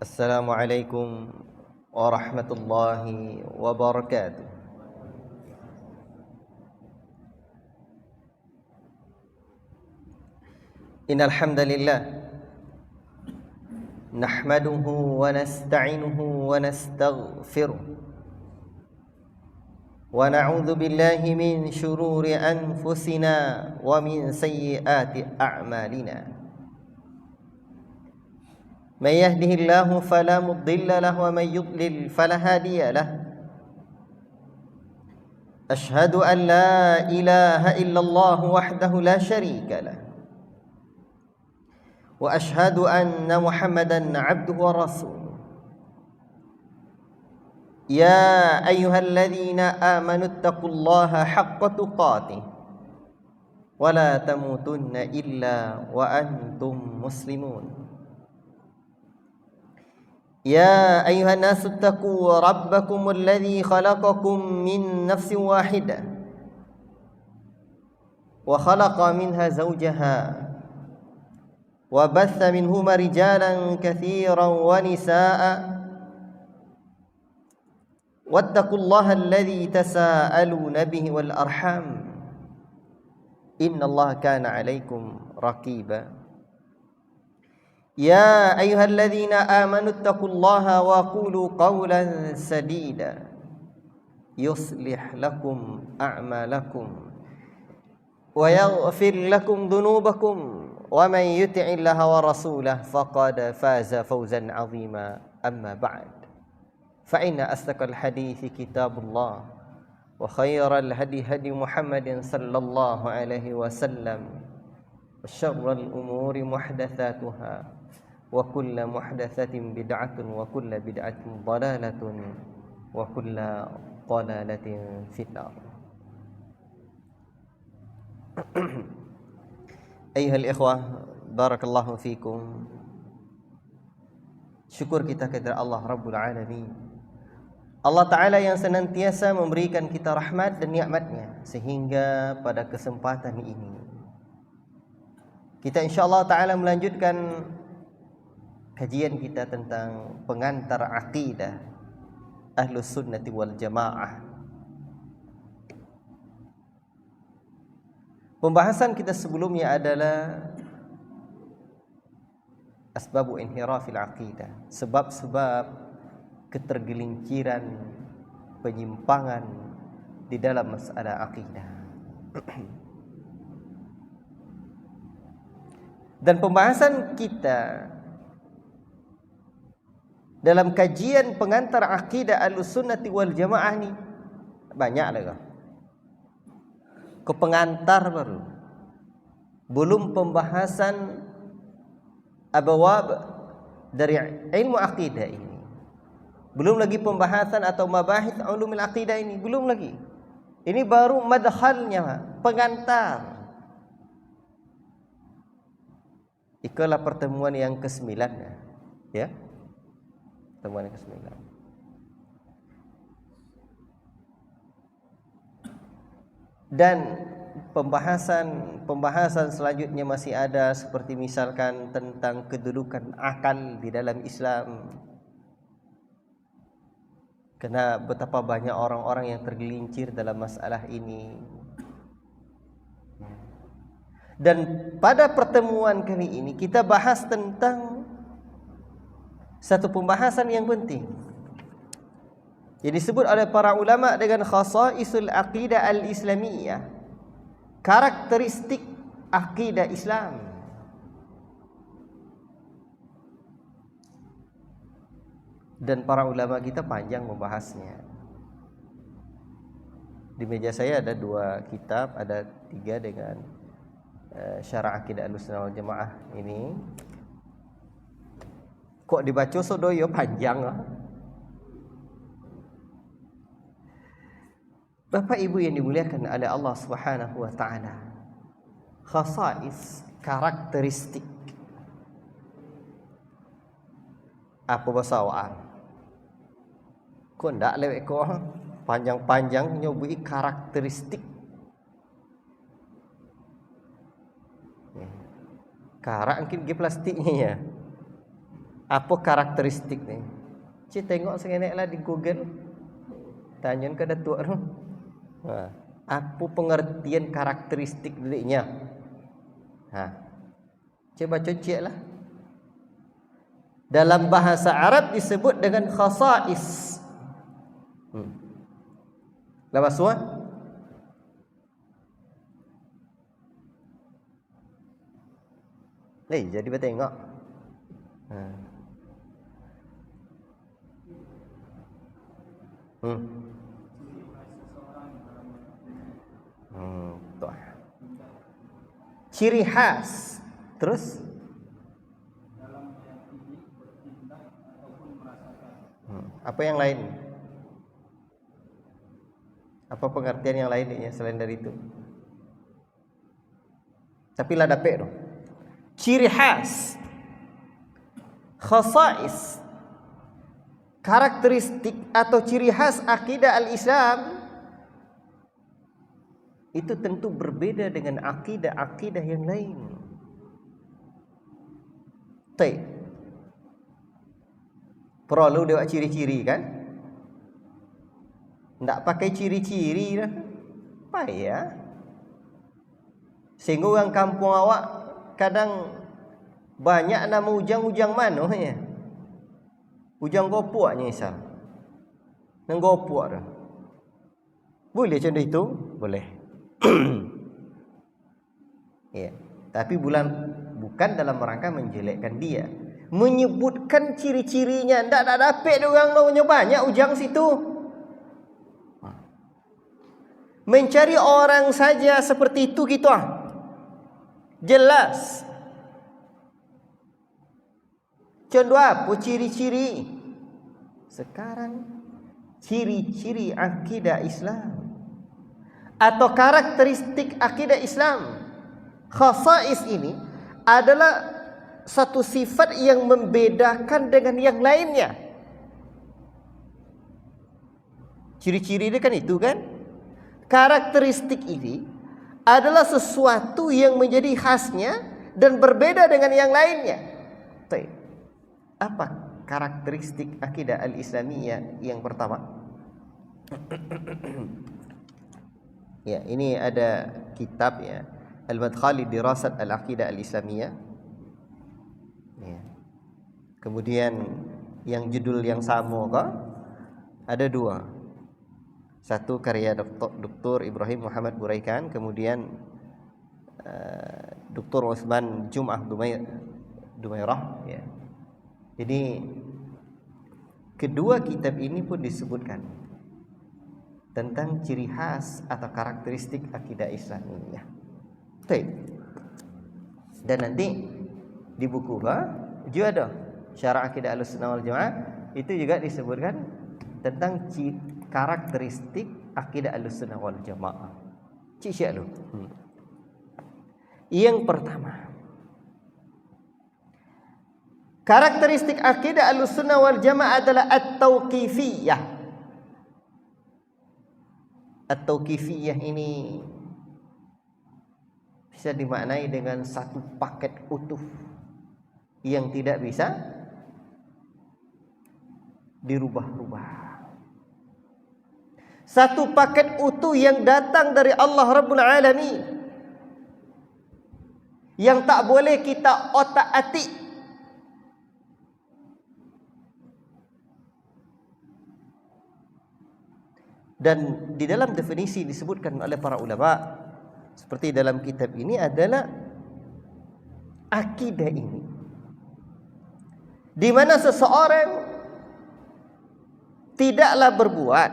Assalamualaikum warahmatullahi wabarakatuh. Innal hamdalillah nahmaduhu wa nasta'inuhu wa nastaghfiruh wa na'udzu billahi min shururi anfusina wa min sayyiati a'malina. من يهده الله فلا مضل له ومن يضلل فلا هادي له. أشهد أن لا إله إلا الله وحده لا شريك له وأشهد أن محمدا عبده ورسوله. يا أيها الذين آمنوا اتقوا الله حق تقاته ولا تموتن إلا وأنتم مسلمون. يا أيها الناس اتقوا ربكم الذي خلقكم من نفس واحدة وخلق منها زوجها وبث منهما رجالا كثيرا ونساء واتقوا الله الذي تساءلون به والأرحام إن الله كان عليكم رقيبا. يا أيها الذين آمنوا اتقوا الله وقولوا قولا سديدا يصلح لكم أعمالكم ويغفر لكم ذنوبكم ومن يطع الله ورسوله فقد فاز فوزا عظيما. أما بعد فإن أصدق الحديث كتاب الله وخير الهدي هدي محمد صلى الله عليه وسلم وشر الأمور محدثاتها وكل محدثة بدعة وكل بدعة ضلالة وكل ضلالة في النار. أيها الإخوة بارك الله فيكم. Syukur kita kepada Allah Rabbul Alamin, Allah Ta'ala yang senantiasa memberikan kita rahmat dan nikmatnya, sehingga pada kesempatan ini kita insyaAllah Ta'ala melanjutkan kajian kita tentang pengantar akidah Ahlus Sunnati wal Jamaah. Pembahasan kita sebelumnya adalah asbabu inhirafil aqidah, sebab-sebab ketergelinciran, penyimpangan di dalam masalah akidah. Dan pembahasan kita dalam kajian pengantar akidah Ahlussunnati wal Jamaah ni banyak lagi. Ke pengantar baru, belum pembahasan abwab dari ilmu akidah ini, belum lagi pembahasan atau mabahith ulumul akidah ini, belum lagi. Ini baru madkhalnya, pengantar. Itulah pertemuan yang ke-9 ya. Pertemuan yang ke-9. Dan pembahasan selanjutnya masih ada, seperti misalkan tentang kedudukan akal di dalam Islam. Karena betapa banyak orang-orang yang tergelincir dalam masalah ini. Dan pada pertemuan kali ini kita bahas tentang satu pembahasan yang penting, yang disebut oleh para ulama dengan khasaisul aqidah al-islamiyah, karakteristik akidah Islam. Dan para ulama kita panjang membahasnya. Di meja saya ada 2 kitab, ada 3 dengan syarah akidah Ahlussunnah wal Jamaah ini. Kok dibaca sodoyo panjang lah. Bapak Ibu yang dimuliakan oleh Allah Subhanahu wa taala, khasais, karakteristik apa bahasa awak? Kok ndak lewek kok panjang-panjang nyobui karakteristik. Karak mungkin plastiknya ya. Apa karakteristik ni? Cik tengok sengenek lah di Google. Tanya ke Datuk tu. Apa pengertian karakteristik dirinya? Coba cek lah. Dalam bahasa Arab disebut dengan khasa'is. Lepas tu jadi bertengok. Ciri khas. Terus apa yang lain? Apa pengertian yang lain selain dari itu? Tapi lah dapat tu. Ciri khas, khasa'is, karakteristik atau ciri khas akidah al-Islam itu tentu berbeda dengan akidah-akidah yang lain. Perlu dia buat ciri-ciri kan? Tak pakai ciri-ciri dah. Payah. Sehingga orang kampung awak kadang banyak nama ujang-ujang mana ya? Ujang gopuaknya misal. Nang gopuak dah. Boleh macam itu? Boleh. Ya, tapi bukan dalam rangka menjelekkan dia. Menyebutkan ciri-cirinya. Tak dapat orang punya banyak ujang situ. Mencari orang saja seperti itu gitu jelas. Contoh apa ciri-ciri? Sekarang ciri-ciri akidah Islam atau karakteristik akidah Islam. Khasa'is ini adalah satu sifat yang membedakan dengan yang lainnya. Ciri-ciri dia kan itu kan? Karakteristik ini adalah sesuatu yang menjadi khasnya dan berbeda dengan yang lainnya. Apa karakteristik akidah al-Islamiyah yang pertama? Ya, ini ada kitab ya, Al-Madkhali Dirasat Al-Aqidah Al-Islamiyah. Ya. Kemudian yang judul yang sama ada dua. Satu karya Dr. Ibrahim Muhammad Buraikan, kemudian Dr. Utsman Jum'ah Dumairah ya. Jadi kedua kitab ini pun disebutkan tentang ciri khas atau karakteristik akidah Islamiyah. Dan nanti di buku juga ada Syarah Akidah Ahlussunnah wal Jamaah, itu juga disebutkan tentang karakteristik akidah Ahlussunnah wal Jamaah. Cik lu. Yang pertama, karakteristik akidah Ahlussunnah wal Jamaah adalah at-tauqifiyah. At-tauqifiyah ini bisa dimaknai dengan satu paket utuh yang tidak bisa dirubah-rubah. Satu paket utuh yang datang dari Allah Rabbul Alamin, yang tak boleh kita otak-atik. Dan di dalam definisi disebutkan oleh para ulama seperti dalam kitab ini adalah akidah ini di mana seseorang tidaklah berbuat,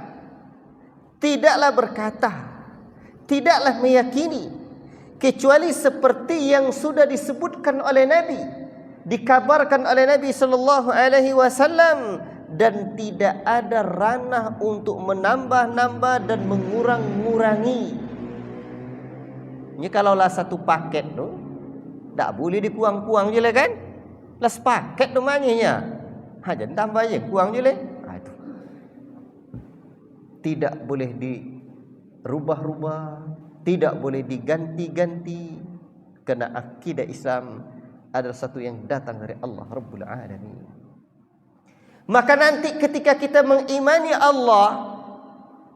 tidaklah berkata, tidaklah meyakini kecuali seperti yang sudah disebutkan oleh Nabi, dikabarkan oleh Nabi sallallahu alaihi wasallam, dan tidak ada ranah untuk menambah-nambah dan mengurang-ngurangi. Ini kalaulah satu paket tu tak boleh dikurang-kurang je lah kan? Lah sepaket tu maknanya. Jangan tambah je, kurang je lah. Itu. Tidak boleh dirubah-rubah, tidak boleh diganti-ganti, kerana akidah Islam adalah satu yang datang dari Allah Rabbul Alamin. Maka nanti ketika kita mengimani Allah,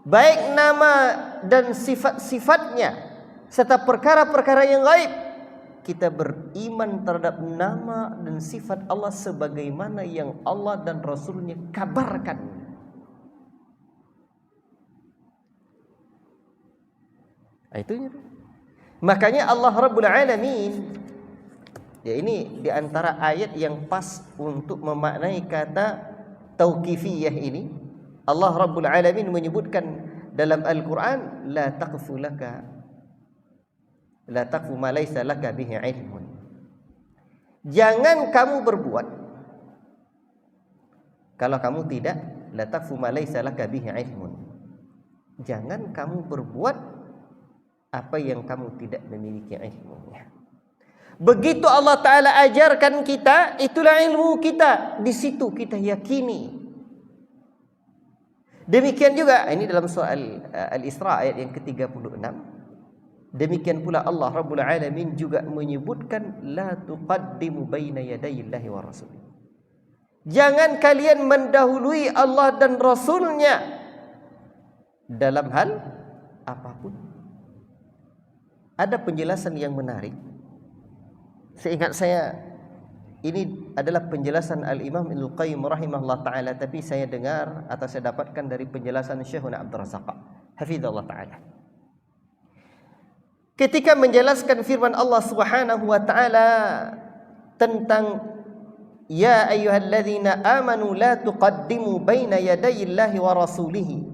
baik nama dan sifat-sifatnya serta perkara-perkara yang gaib, kita beriman terhadap nama dan sifat Allah sebagaimana yang Allah dan Rasulnya kabarkan. Itu. Makanya Allah Rabbul Alamin, ya ini di antara ayat yang pas untuk memaknai kata tauqifiyah ini. Allah Rabbul Alamin menyebutkan dalam Al-Quran, la taqfu ma laysa laka bihi ilmun. Jangan kamu berbuat, kalau kamu tidak, la taqfu ma laysa laka bihi ilmun. Jangan kamu berbuat apa yang kamu tidak memiliki ilmunya. Begitu Allah Ta'ala ajarkan kita, itulah ilmu kita. Di situ kita yakini. Demikian juga, ini dalam soal Al-Isra ayat yang ke-36. Demikian pula Allah Rabbul Alamin juga menyebutkan, la tuqaddimu baina yadayillahi wa rasulih. Jangan kalian mendahului Allah dan Rasulnya dalam hal apapun. Ada penjelasan yang menarik. Seingat saya, ini adalah penjelasan Al-Imam Ibnu Qayyim rahimahullah ta'ala, tapi saya dengar atau saya dapatkan dari penjelasan Syekhuna Abdul Razak hafizahullah ta'ala. Ketika menjelaskan firman Allah Subhanahu wa ta'ala tentang ya ayyuhalladzina amanu la tuqaddimu baina yadayillahi wa rasulihi,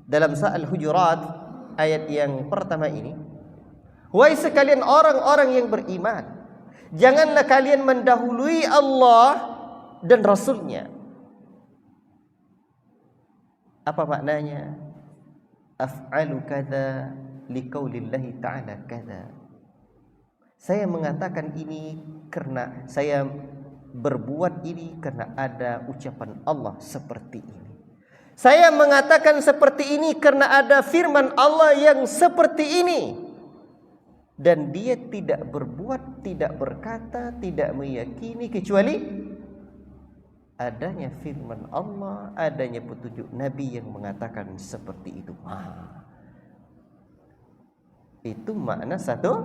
dalam surah Al-Hujurat ayat yang pertama ini, wahai sekalian orang-orang yang beriman, janganlah kalian mendahului Allah dan Rasulnya. Apa maknanya? Af'alu kadza liqaulillahi ta'ala kadza. Saya mengatakan ini karena saya berbuat ini karena ada ucapan Allah seperti ini. Saya mengatakan seperti ini karena ada firman Allah yang seperti ini. Dan dia tidak berbuat, tidak berkata, tidak meyakini kecuali adanya firman Allah, adanya petunjuk Nabi yang mengatakan seperti itu. Itu makna satu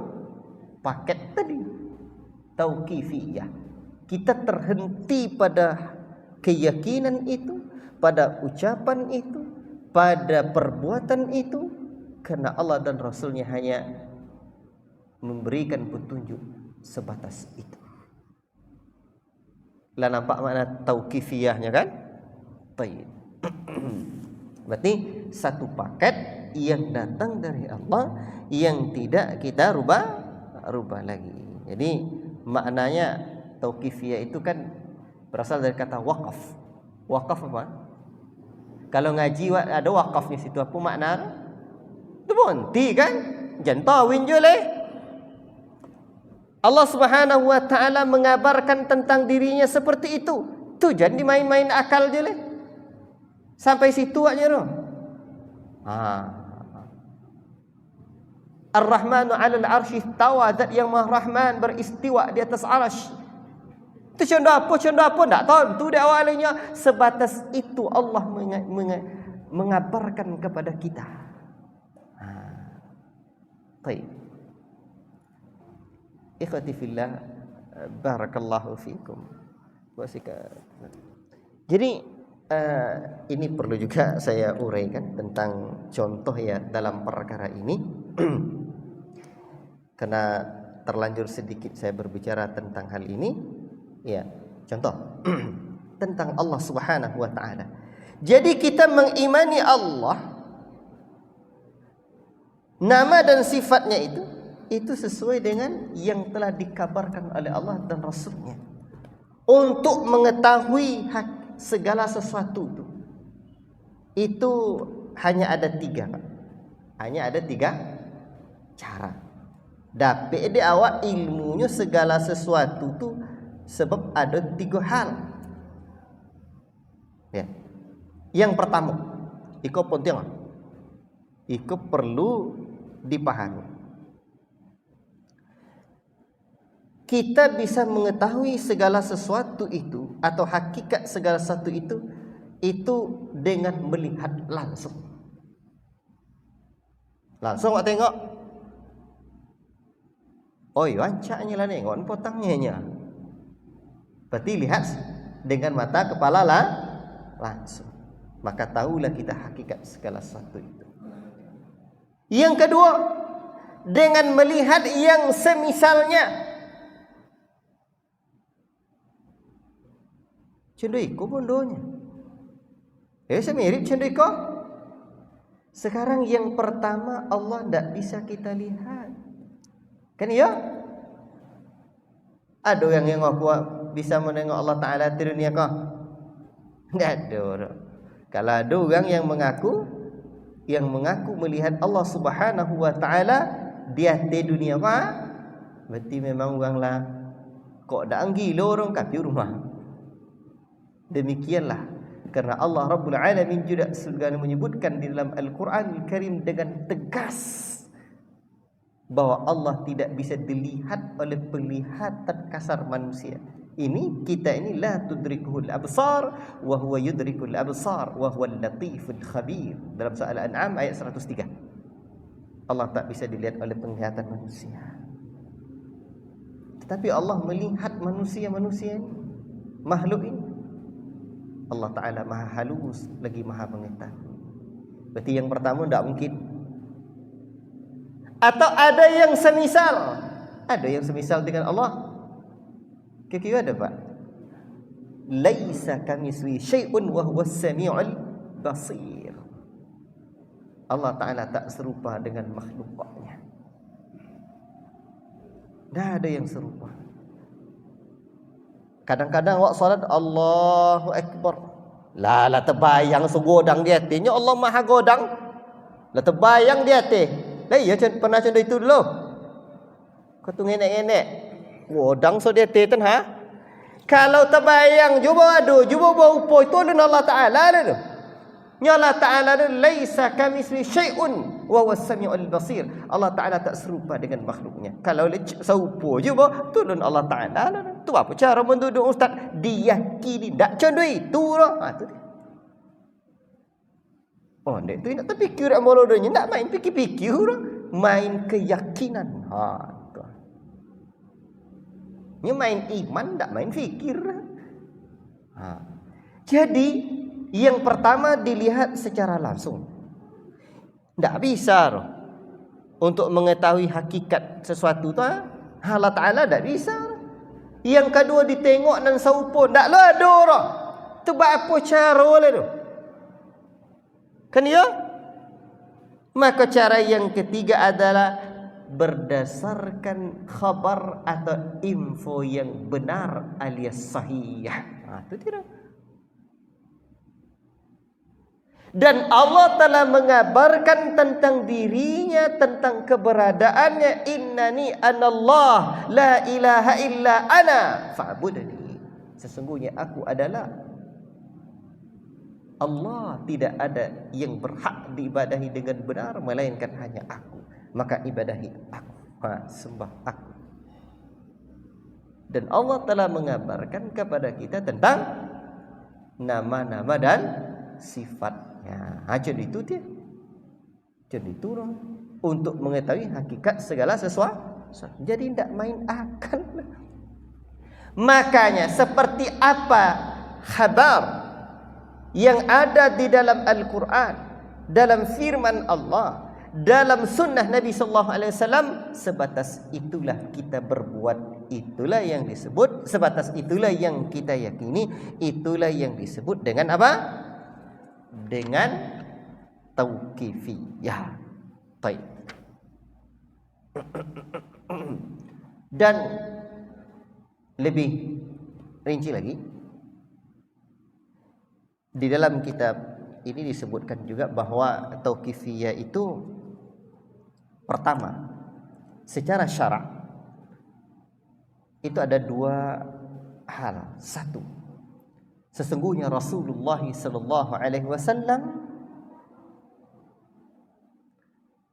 paket tadi, tauqifiyah. Kita terhenti pada keyakinan itu, pada ucapan itu, pada perbuatan itu, karena Allah dan Rasulnya hanya memberikan petunjuk sebatas itu. Lah nampak makna tauqifiyahnya kan? Baik. Berarti satu paket yang datang dari Allah yang tidak kita rubah lagi. Jadi maknanya tauqifiyah itu kan berasal dari kata waqaf. Waqaf apa? Kalau ngaji ada waqafnya situ, apa makna? Itu berhenti kan? Jangan tawin je leh. Allah Subhanahu wa ta'ala mengabarkan tentang dirinya seperti itu. Tu jangan dimain-main akal je leh. Sampai situ aja roh. Ar-Rahmanu 'alal 'arsy istawa, zat yang Maha Rahman beristiwa di atas arsy. Itu contoh apa enggak tahu. Itu di awalnya sebatas itu Allah mengabarkan kepada kita. Baik. Ikhwati fillah, barakallahu fikum. Jadi ini perlu juga saya uraikan tentang contoh ya dalam perkara ini. Karena terlanjur sedikit saya berbicara tentang hal ini. Ya, contoh tentang Allah Subhanahu wa ta'ala. Jadi kita mengimani Allah, nama dan sifatnya itu sesuai dengan yang telah dikabarkan oleh Allah dan Rasulnya. Untuk mengetahui segala sesuatu itu hanya ada tiga, Pak. Hanya ada tiga cara. Dapat di awak ilmunya segala sesuatu tu sebab ada tiga hal. Ya. Yang pertama, iko penting. Iko perlu dipahami. kita bisa mengetahui segala sesuatu itu atau hakikat segala sesuatu itu dengan melihat langsung. Langsung awak tengok. Oi, wancaknya lah nengok potangnya nya. Berarti lihat dengan mata kepala lah langsung. Maka tahulah kita hakikat segala sesuatu itu. Yang kedua, dengan melihat yang semisalnya. Cendeiko bondonya. Semirip cendeiko. Sekarang yang pertama Allah tidak bisa kita lihat. Kan ya? Ada yang aku bisa menengok Allah Ta'ala di dunia kau? Tidak ada. Kalau ada orang yang mengaku melihat Allah Subhanahu wa Ta'ala dia di dunia kau, berarti memang orang lah kok dah gila orang kafir rumah. Demikianlah karena Allah Rabbul Alamin juga sudah menyebutkan di dalam Al-Quran Al-Karim dengan tegas bahwa Allah tidak bisa dilihat oleh penglihatan kasar manusia. Kita ini la tudrikuhul absar wa huwa yudrikul absar wa huwal latiful khabir. Dalam surah Al-An'am ayat 103. Allah tak bisa dilihat oleh penglihatan manusia. Tetapi Allah melihat manusia-manusia ini, makhluk ini. Allah Ta'ala maha halus lagi maha mengetahui. Berarti yang pertama tidak mungkin. Atau ada yang semisal. Ada yang semisal dengan Allah. Kira-kira ada Pak? Laisa kamitslihi syai'un wa huwas sami'ul basir. Allah Ta'ala tak serupa dengan makhluknya. Tidak ada yang serupa. Kadang-kadang awak salat Allahu Akbar. Lah terbayang segodang di hatinya Allah Maha godang. Lah terbayang di hati. Lah iya pernah contoh itu dulu. Kau tu ngenek-ngenek. Godang so di hati tan ha. Kalau terbayang cuba bau upo itu Allah Taala tu. Ya Allah Taala tu laisa kamitsli syai'un wa huwas samiul basir. Allah Taala tak serupa dengan makhluknya. Kalau saupo cuba tolong Allah Taala. Tu apa cara menduduk ustaz? Diyakini tak contoh itu lah. Tu dia. Oh, tu nak terfikir amolodonya, tak main fikir-fikir lah. Main keyakinan. Tu. Ni main iman, tak main fikir. Jadi yang pertama dilihat secara langsung. Tak bisa untuk mengetahui hakikat sesuatu tu. Allah Ta'ala tak bisa. Yang kedua ditengok dan saupo. Tak lah ada orang. Tu apa cara lah tu. Kan ya? Maka cara yang ketiga adalah berdasarkan khabar atau info yang benar alias sahih. Itu tidak. Dan Allah telah mengabarkan tentang dirinya, tentang keberadaannya. Innani anallah la ilaha illa ana fa'budni. Sesungguhnya aku adalah Allah, tidak ada yang berhak diibadahi dengan benar melainkan hanya aku. Maka ibadahi aku, sembah aku. Dan Allah telah mengabarkan kepada kita tentang nama-nama dan sifatnya. Jadi itu dia. Jadi itu untuk mengetahui hakikat segala sesuatu. Jadi tidak main akal. Makanya seperti apa khabar yang ada di dalam Al-Quran, dalam firman Allah, dalam sunnah Nabi SAW, sebatas itulah kita berbuat, itulah yang disebut, sebatas itulah yang kita yakini, itulah yang disebut dengan apa? Dengan tauqifiyah. Baik. Dan lebih rinci lagi, di dalam kitab ini disebutkan juga bahwa tauqifiyah itu pertama, secara syarak itu ada dua hal. Satu, sesungguhnya Rasulullah sallallahu alaihi wasallam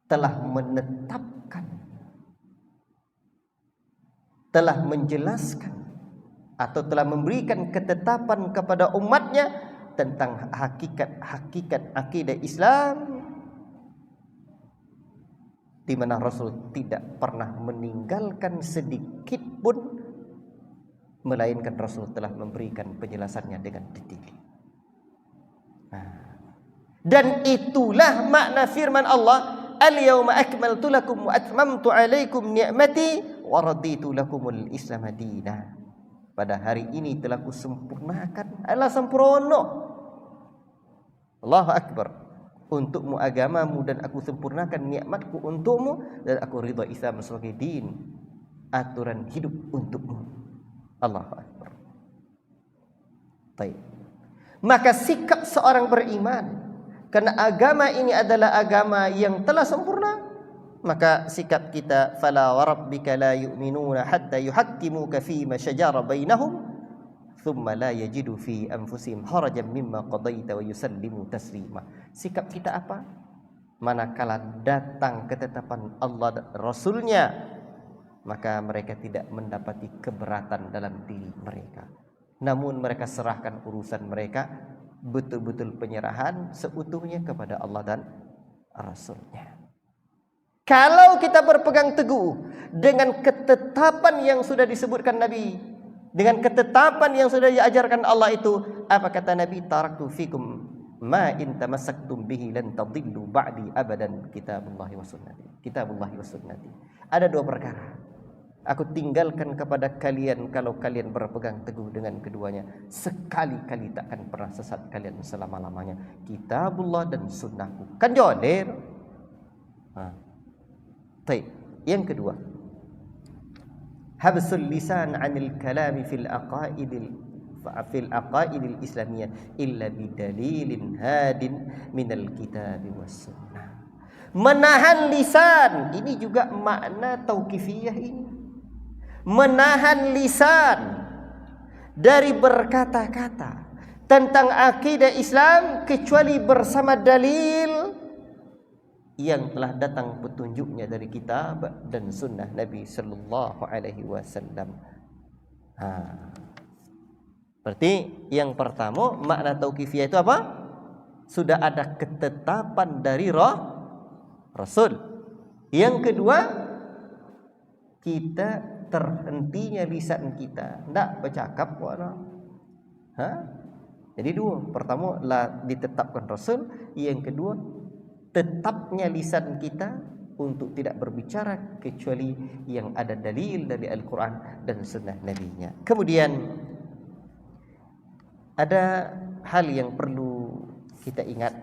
telah menetapkan, telah menjelaskan atau telah memberikan ketetapan kepada umatnya tentang hakikat akidah Islam, di mana Rasul tidak pernah meninggalkan sedikit pun, melainkan Rasul telah memberikan penjelasannya dengan detail. Dan itulah makna firman Allah, al-yawma akmaltu lakum wa atmamtu alaikum ni'mati wa raditu lakumul Islam madina. Pada hari ini telah kusempurnakan, adalah sempurna. Allahu Akbar. Untukmu agamamu dan aku sempurnakan nikmatku untukmu, dan aku ridha Islam sebagai din, aturan hidup untukmu. Allahu Akbar. Baik. Maka sikap seorang beriman, karena agama ini adalah agama yang telah sempurna, maka sikap kita, fala warabbika la yu'minuna hatta yuhakkimuka fima shajara bainahum thumma la yajidu fi anfusihim harajan mimma qadaita wa yusallimu taslima. Sikap kita apa? Manakala datang ketetapan Allah dan Rasulnya, maka mereka tidak mendapati keberatan dalam diri mereka, namun mereka serahkan urusan mereka betul-betul penyerahan seutuhnya kepada Allah dan Rasulnya. Kalau kita berpegang teguh dengan ketetapan yang sudah disebutkan Nabi, dengan ketetapan yang sudah diajarkan Allah itu, apa kata Nabi? Taraktu fikum ma in tamassaktum bihi lan tadillu ba'di abadan, kitabullahi wa sunnati. Kitabullahi wa sunnati. Ada dua perkara aku tinggalkan kepada kalian, kalau kalian berpegang teguh dengan keduanya, sekali-kali takkan pernah sesat kalian selama-lamanya. Kitabullah dan sunnahku. Kan jodoh. Baik. Yang kedua, habsul lisan 'anil kalami fil aqaidil islamiyah illa bidalilin hadin minal kitab was sunnah. Menahan lisan, ini juga makna tauqifiyah ini. Menahan lisan dari berkata-kata tentang akidah Islam kecuali bersama dalil yang telah datang petunjuknya dari kitab dan sunnah Nabi sallallahu alaihi wasallam. Berarti yang pertama, makna tauqifiyah itu apa? Sudah ada ketetapan dari Rasul. Yang kedua, kita terhentinya lisan kita, tidak bercakap Jadi dua, pertama lah ditetapkan Rasul, yang kedua tetapnya lisan kita untuk tidak berbicara kecuali yang ada dalil dari Al-Quran dan sunnah Nabi-Nya. Kemudian ada hal yang perlu kita ingat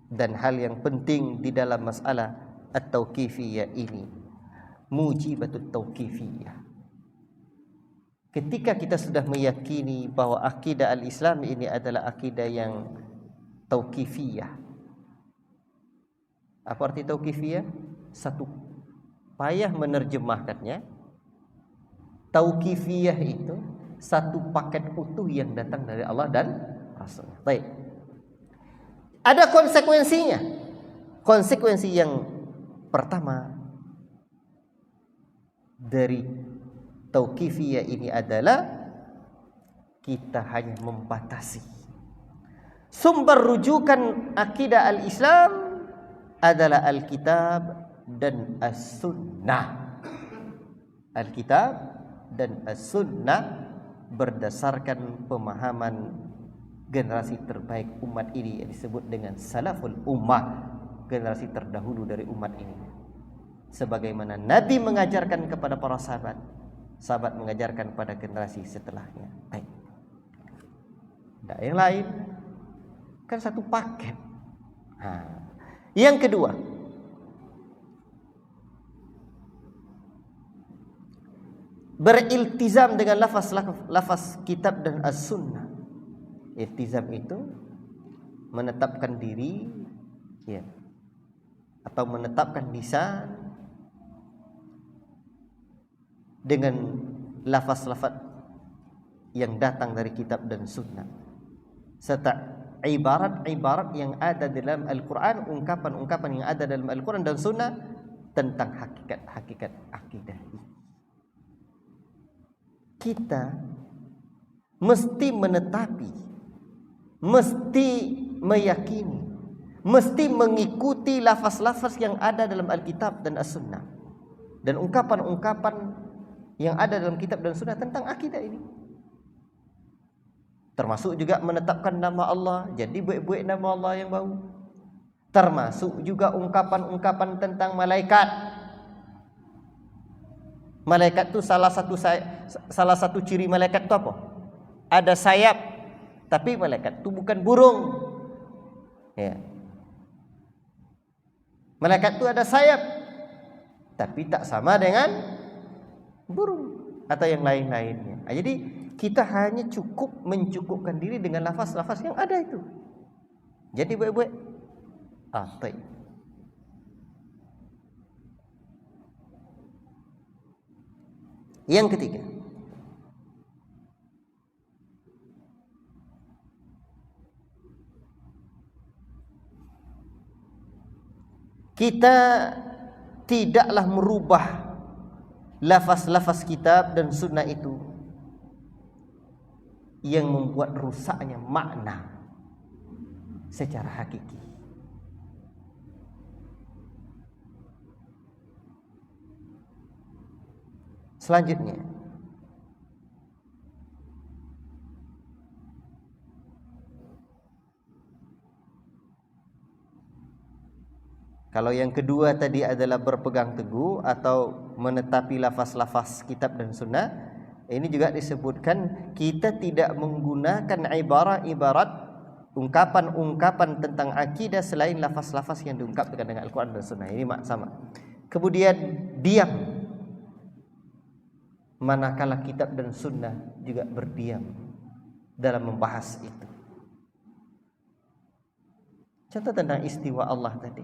dan hal yang penting di dalam masalah at-tauqifiyah ini, mujibatut tauqifiyah. Ketika kita sudah meyakini bahwa akidah al-Islam ini adalah akidah yang tauqifiyah. Apa arti tauqifiyah? Satu payah menerjemahkannya. Tauqifiyah itu satu paket utuh yang datang dari Allah dan Rasul. Baik. Ada konsekuensinya. Konsekuensi yang pertama dari tauqifiyah ini adalah kita hanya membatasi sumber rujukan akidah al-Islam adalah Alkitab dan As-Sunnah. Alkitab dan As-Sunnah berdasarkan pemahaman generasi terbaik umat ini yang disebut dengan salaful ummah, generasi terdahulu dari umat ini. Sebagaimana Nabi mengajarkan kepada para sahabat, sahabat mengajarkan pada generasi setelahnya. Baik. Tidak yang lain, kan satu paket. Yang kedua, beriltizam dengan lafaz kitab dan as-sunnah. Iltizam itu menetapkan diri, atau menetapkan lisan dengan lafaz-lafaz yang datang dari kitab dan sunnah, serta ibarat-ibarat yang ada dalam Al-Quran, ungkapan-ungkapan yang ada dalam Al-Quran dan Sunnah tentang hakikat-hakikat akidah ini. kita mesti menetapi, mesti meyakini, mesti mengikuti lafaz-lafaz yang ada dalam Alkitab dan As-Sunnah, dan ungkapan-ungkapan yang ada dalam kitab dan sunnah tentang akidah ini. Termasuk juga menetapkan nama Allah, jadi buat-buat nama Allah yang baru. Termasuk juga ungkapan-ungkapan tentang malaikat. Malaikat itu salah satu ciri malaikat itu apa? Ada sayap, tapi malaikat itu bukan burung. Ya. Malaikat itu ada sayap, tapi tak sama dengan burung atau yang lain-lainnya. Jadi kita hanya cukup mencukupkan diri dengan lafaz-lafaz yang ada itu. Jadi baik-baik. Baik. Yang ketiga, kita tidaklah merubah lafaz-lafaz kitab dan sunnah itu yang membuat rusaknya makna secara hakiki. Selanjutnya, kalau yang kedua tadi adalah berpegang teguh atau menetapi lafaz-lafaz kitab dan sunnah, ini juga disebutkan kita tidak menggunakan ibarat-ibarat ungkapan-ungkapan tentang akidah selain lafaz-lafaz yang diungkapkan dengan Al-Quran dan Sunnah. Ini sama. Kemudian diam manakala kitab dan sunnah juga berdiam dalam membahas itu. Contoh tentang istiwa Allah tadi.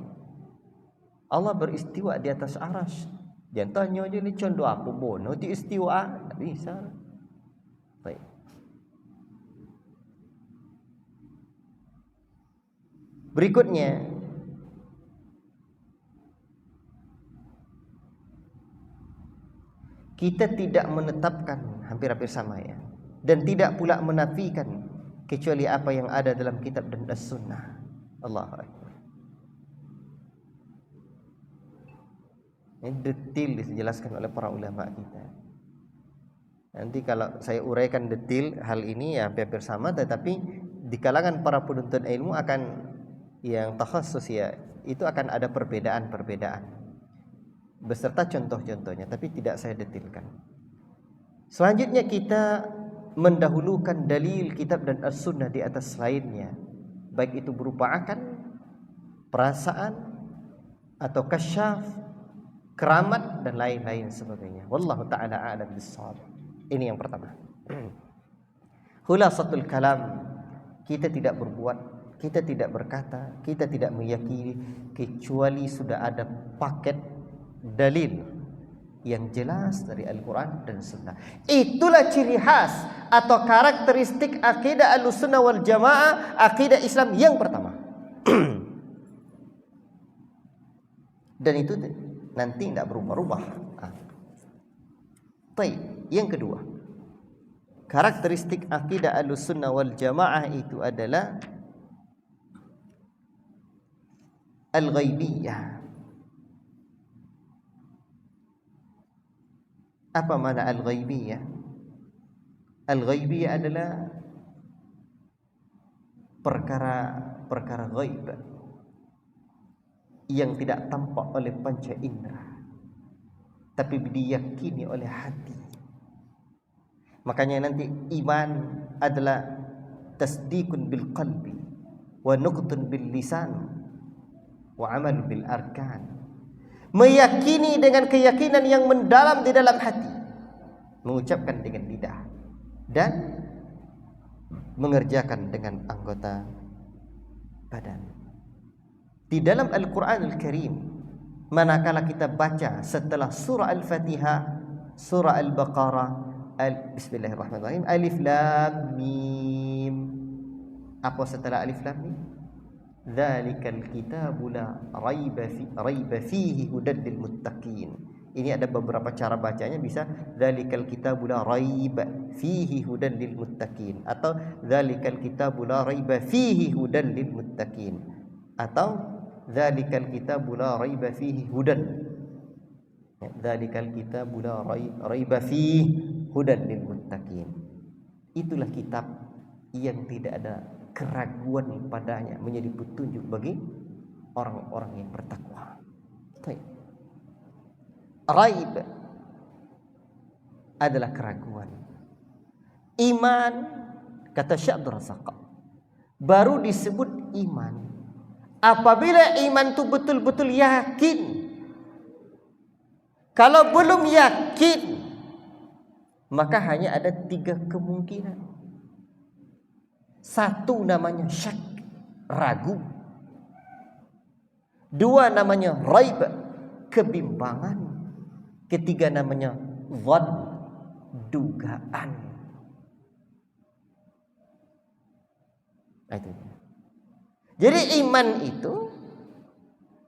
Allah beristiwa di atas arasy. Jangan tanya je ni contoh apa bono ti istiwa, tak bisa. Baik. Berikutnya, kita tidak menetapkan, hampir-hampir sama ya, dan tidak pula menafikan kecuali apa yang ada dalam kitab dan as-sunnah. Allahu Akbar. Ini detail dijelaskan oleh para ulama kita. Nanti kalau saya uraikan detail hal ini ya hampir sama, tetapi di kalangan para penuntut ilmu akan yang takhassus ya, itu akan ada perbedaan-perbedaan beserta contoh-contohnya, tapi tidak saya detailkan. Selanjutnya kita mendahulukan dalil kitab dan as-sunnah di atas lainnya, baik itu berupa akal, perasaan, atau kasyaf, keramat dan lain-lain sebagainya. Wallahu taala a'lam bissawab. Ini yang pertama. Khulasatul kalam, kita tidak berbuat, kita tidak berkata, kita tidak meyakini kecuali sudah ada paket dalil yang jelas dari Al-Quran dan Sunnah. Itulah ciri khas atau karakteristik akidah Ahlussunnah wal Jamaah, akidah Islam yang pertama. Dan itu nanti tidak berubah-ubah. Baik, yang kedua, karakteristik akidah Ahlussunnah wal Jamaah itu adalah al-ghaibiyah. Apa makna al-ghaibiyah? Al-ghaibiyah adalah perkara ghaib yang tidak tampak oleh panca indera, tapi diyakini oleh hati. Makanya nanti iman adalah tasdiqun bil qalbi wa nuqtun bil lisan wa amal bil arkan. Meyakini dengan keyakinan yang mendalam di dalam hati, mengucapkan dengan lidah, dan mengerjakan dengan anggota badan. Di dalam Al-Quran Al-Karim, manakala kita baca setelah surah Al-Fatihah, surah Al-Baqarah, Bismillahirrahmanirrahim, Alif Lam Mim. Apa setelah Alif Lam Mim? Dzalikal kitabu la raiba fihi hudal lil muttaqin. Ini ada beberapa cara bacanya, bisa dzalikal kitabul la raiba fihi hudan lil muttaqin, atau dzalikal kitabul la raiba fihi hudan lil muttaqin, atau dzalikal kitabul la raiba fihi hudan. Dzalikal kitabul la raiba fihi hudan lil muttaqin. Itulah kitab yang tidak ada keraguan padanya, menjadi petunjuk bagi orang-orang yang bertakwa. Raib adalah keraguan. Iman, kata Syekh Abdul Razak, baru disebut iman apabila iman itu betul-betul yakin. Kalau belum yakin, maka hanya ada 3 kemungkinan. Satu namanya syak, ragu. 2 namanya raib, kebimbangan. 3 namanya dhann, dugaan. Jadi iman itu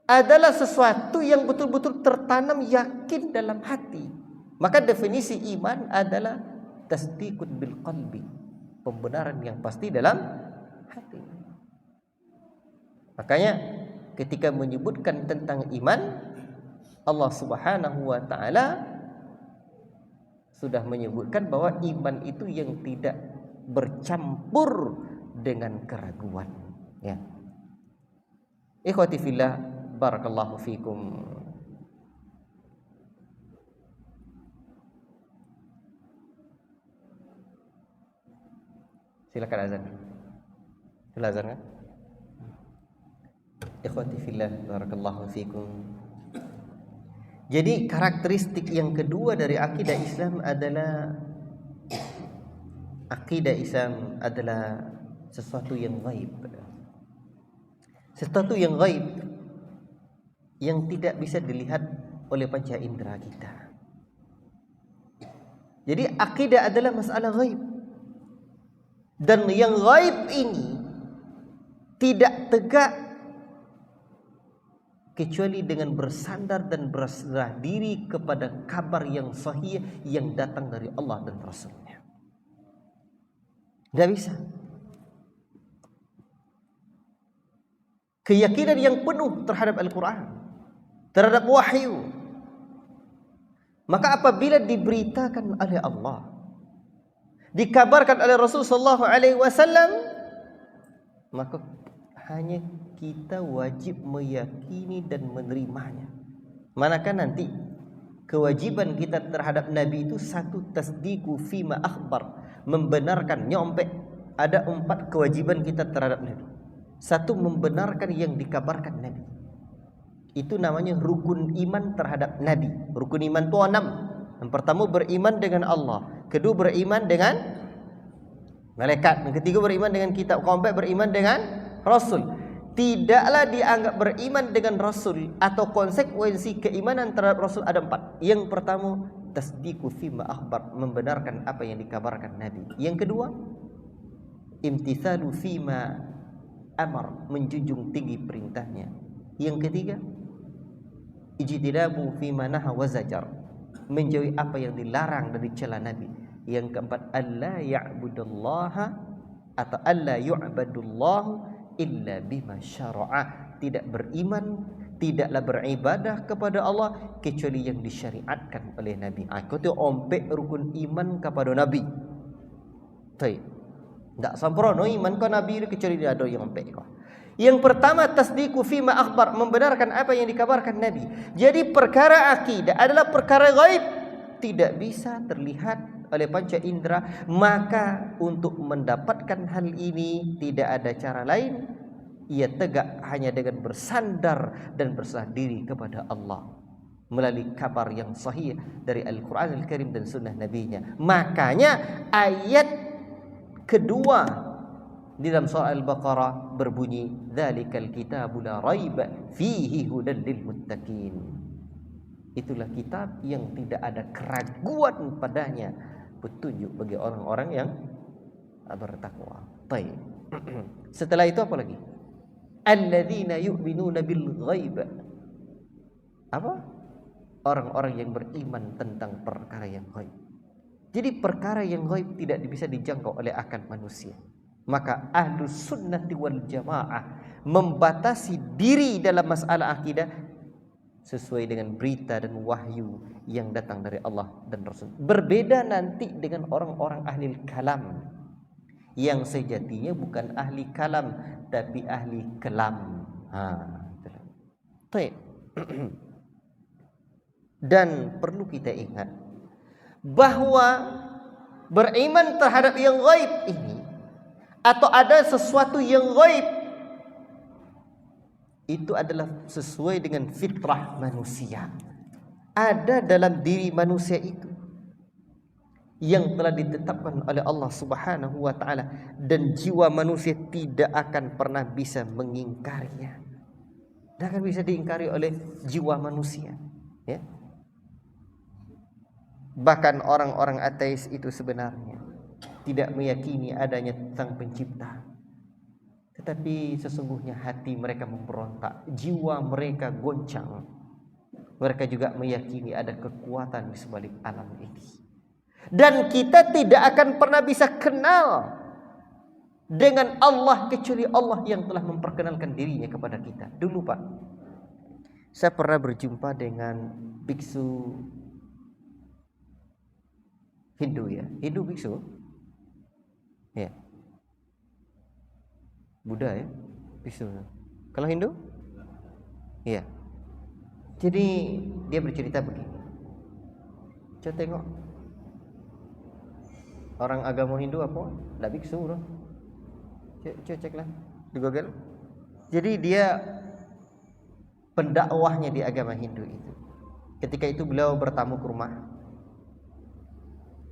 adalah sesuatu yang betul-betul tertanam yakin dalam hati. Maka definisi iman adalah tasdiqun bil qalbi, pembenaran yang pasti dalam hati. Makanya ketika menyebutkan tentang iman, Allah Subhanahu wa taala sudah menyebutkan bahwa iman itu yang tidak bercampur dengan keraguan, ya. Ikhwati fillah, barakallahu fikum. Silakan azan. Silakan azan kan? Ikhwati fillah, barakallahu fikum. Jadi karakteristik yang kedua dari akidah Islam adalah sesuatu yang gaib. Sesuatu yang gaib yang tidak bisa dilihat oleh panca indera kita. Jadi akidah adalah masalah gaib. Dan yang gaib ini tidak tegak kecuali dengan bersandar dan berserah diri kepada kabar yang sahih yang datang dari Allah dan Rasulnya. Tidak bisa. Keyakinan yang penuh terhadap Al-Quran, terhadap wahyu. Maka apabila diberitakan oleh Allah, dikabarkan oleh Rasulullah SAW, maka hanya kita wajib meyakini dan menerimanya. Manakah nanti kewajiban kita terhadap Nabi itu satu, tasdiqu fima akhbar, membenarkan, nyompek. Ada 4 kewajiban kita terhadap Nabi. 1, membenarkan yang dikabarkan Nabi. Itu namanya rukun iman terhadap Nabi. Rukun iman itu 6. Yang pertama beriman dengan Allah, kedua beriman dengan malaikat, yang ketiga beriman dengan kitab, keempat beriman dengan Rasul. Tidaklah dianggap beriman dengan Rasul atau konsekuensi keimanan terhadap Rasul ada 4. Yang pertama, tasdiqu fima akhbar, membenarkan apa yang dikabarkan Nabi. Yang kedua, imtithalu fima amar, menjunjung tinggi perintahnya. Yang ketiga, ijtinabu fima naha wa zajar, menjauhi apa yang dilarang dari dicela Nabi. Yang keempat, alla ya'budallaha atau alla yu'badullahu illa bima syara'a, tidak beriman, tidaklah beribadah kepada Allah kecuali yang disyariatkan oleh Nabi. Aku tu ompek rukun iman kepada Nabi. Baik. Tak sempurna iman kau Nabi itu kecuali dia ada yang ompek kau. Yang pertama, tasdiqu fima akhbar, membenarkan apa yang dikabarkan Nabi. Jadi perkara akidah adalah perkara gaib, tidak bisa terlihat oleh panca indera. Maka untuk mendapatkan hal ini tidak ada cara lain, ia tegak hanya dengan bersandar dan berserah diri kepada Allah melalui kabar yang sahih dari Al-Quran Al-Karim dan sunnah Nabi-Nya. Makanya ayat kedua di dalam surah Al-Baqarah berbunyi, dzalikal kitabu la raiba fihi hudan lil muttaqin. Itulah kitab yang tidak ada keraguan padanya, petunjuk bagi orang-orang yang bertakwa. Baik. Setelah itu apa lagi? Alladzina yu'minuna bil ghaib. Apa? orang-orang yang beriman tentang perkara yang gaib. Jadi perkara yang gaib tidak bisa dijangkau oleh akal manusia. Maka Ahlus Sunnati wal Jamaah membatasi diri dalam masalah akidah sesuai dengan berita dan wahyu yang datang dari Allah dan Rasul. Berbeda nanti dengan orang-orang ahli kalam yang sejatinya bukan ahli kalam tapi ahli kelam. Dan perlu kita ingat bahwa beriman terhadap yang gaib ini atau ada sesuatu yang gaib itu adalah sesuai dengan fitrah manusia. Ada dalam diri manusia itu yang telah ditetapkan oleh Allah Subhanahu wa taala dan jiwa manusia tidak akan pernah bisa mengingkarinya. Tidak akan bisa diingkari oleh jiwa manusia, ya. Bahkan orang-orang ateis itu sebenarnya tidak meyakini adanya sang pencipta. Tetapi sesungguhnya hati mereka memberontak, jiwa mereka goncang. Mereka juga meyakini ada kekuatan di sebalik alam ini. Dan kita tidak akan pernah bisa kenal dengan Allah kecuali Allah yang telah memperkenalkan dirinya kepada kita. Dulu Pak, saya pernah berjumpa dengan biksu Hindu, ya, Hindu biksu, ya, Buddha, ya, biksu. Kalau Hindu, ya. Jadi dia bercerita begini. Coba tengok orang agama Hindu apa? Tidak biksu loh. Coba ceklah di Google. Jadi dia pendakwahnya di agama Hindu itu. Ketika itu beliau bertamu ke rumah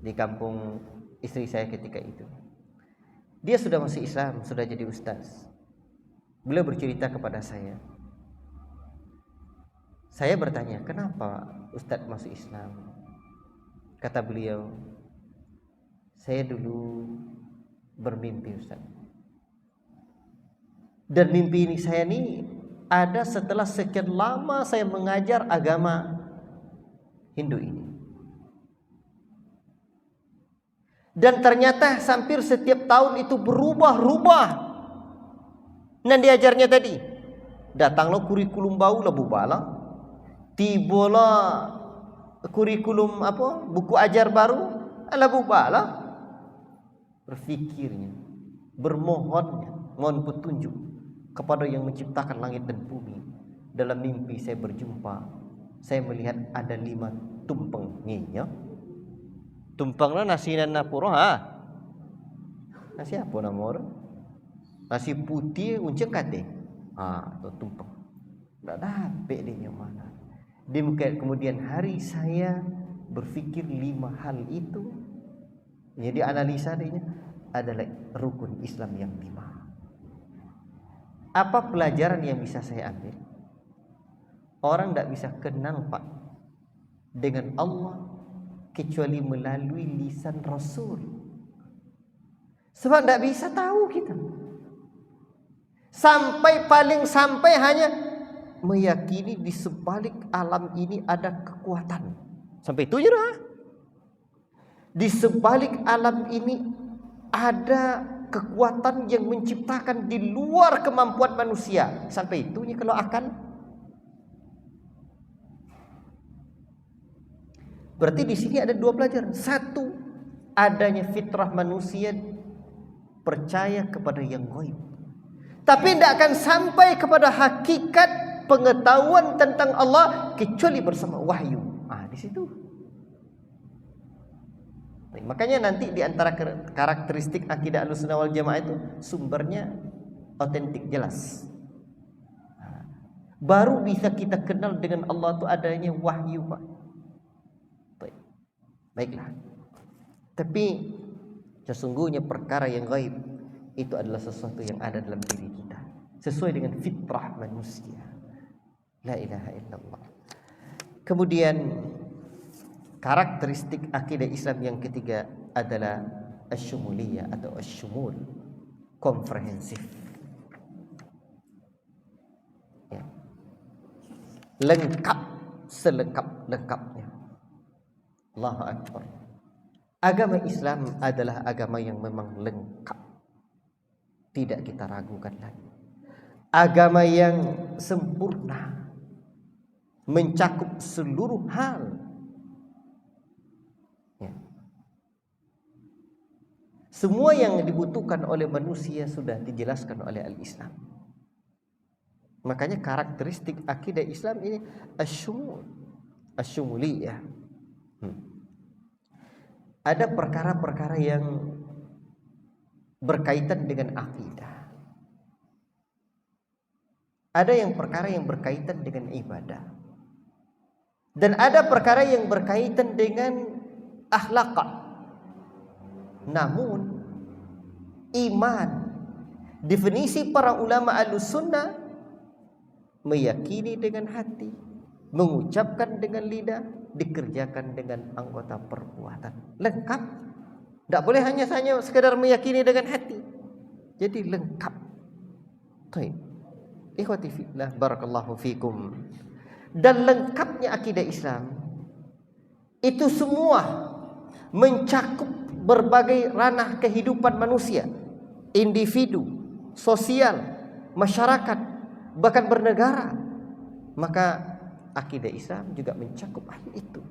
di kampung istri saya ketika itu. Dia sudah masuk Islam, sudah jadi ustaz. Beliau bercerita kepada saya. Saya bertanya, kenapa ustaz masuk Islam? Kata beliau, saya dulu bermimpi ustaz. Dan mimpi ini saya ini ada setelah sekian lama saya mengajar agama Hindu ini. Dan ternyata hampir setiap tahun itu berubah-ubah. Nan diajarnya tadi, datanglah kurikulum baru lah bubala, tibalah kurikulum apa, buku ajar baru, ala bubala. Berfikirnya, bermohonnya, mohon petunjuk kepada yang menciptakan langit dan bumi. Dalam mimpi saya berjumpa, saya melihat ada 5 tumpeng nyinya. Tumpangnya nasi dan napuro, nasi apa nama orang? Nasi putih unceng kate, atau tumpeng. Tak dapat dia mana. Kemudian hari saya berfikir 5 hal itu. Jadi analisa dia adalah rukun Islam yang 5. Apa pelajaran yang bisa saya ambil? Orang tidak bisa kenal Pak dengan Allah kecuali melalui lisan Rasul. Sebab tidak bisa tahu kita. Paling sampai hanya meyakini di sebalik alam ini ada kekuatan. Sampai itu je dah. Di sebalik alam ini ada kekuatan yang menciptakan di luar kemampuan manusia. Sampai itunya kalau akan. Berarti di sini ada 2 pelajaran. 1, adanya fitrah manusia percaya kepada yang gaib. Tapi tidak akan sampai kepada hakikat pengetahuan tentang Allah kecuali bersama wahyu. Di situ. Makanya nanti di antara karakteristik akidah Ahlussunnah wal Jamaah itu sumbernya otentik, jelas. Baru bisa kita kenal dengan Allah itu adanya wahyu, Pak. Baiklah. Tapi sesungguhnya perkara yang gaib itu adalah sesuatu yang ada dalam diri kita, sesuai dengan fitrah manusia. La ilaha illallah. Kemudian karakteristik akidah Islam yang ketiga adalah asyumuliyah atau asyumul, komprehensif. Ya. Lengkap selengkap-lengkapnya. Allahu Akbar. Agama Islam adalah agama yang memang lengkap, tidak kita ragukan lagi. Agama yang sempurna, mencakup seluruh hal. Ya. Semua yang dibutuhkan oleh manusia sudah dijelaskan oleh Al-Islam. Makanya karakteristik akidah Islam ini asyumuliyah. Ada perkara-perkara yang berkaitan dengan akidah. Ada yang perkara yang berkaitan dengan ibadah. Dan ada perkara yang berkaitan dengan akhlak. Namun iman, definisi para ulama Ahlussunnah, meyakini dengan hati, mengucapkan dengan lidah, dikerjakan dengan anggota perbuatan. Lengkap. Tidak boleh hanya sekadar meyakini dengan hati. Jadi lengkap. Baik. Ikhwati fillah, barakallahu fikum. Dan lengkapnya akidah Islam itu semua mencakup berbagai ranah kehidupan manusia, individu, sosial, masyarakat, bahkan bernegara. Maka akidah Islam juga mencakup hal itu.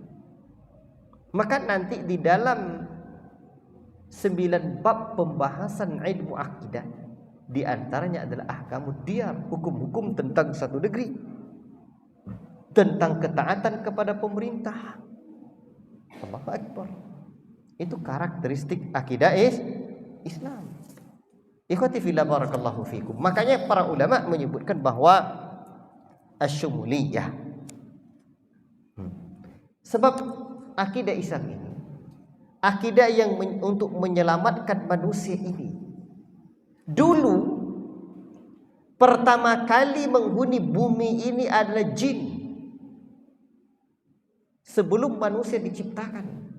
Maka nanti di dalam 9 bab pembahasan ilmu akidah, di antaranya adalah ahkamud diyar, hukum-hukum tentang satu negeri, tentang ketaatan kepada pemerintah. Allahu Akbar. Itu karakteristik akidah Islam. Ikhwati fillah, barakallahu fikum. Makanya para ulama menyebutkan bahwa asyumuliyah. Sebab akidah Islam ini akidah yang untuk menyelamatkan manusia ini. Dulu pertama kali menghuni bumi ini adalah jin, sebelum manusia diciptakan.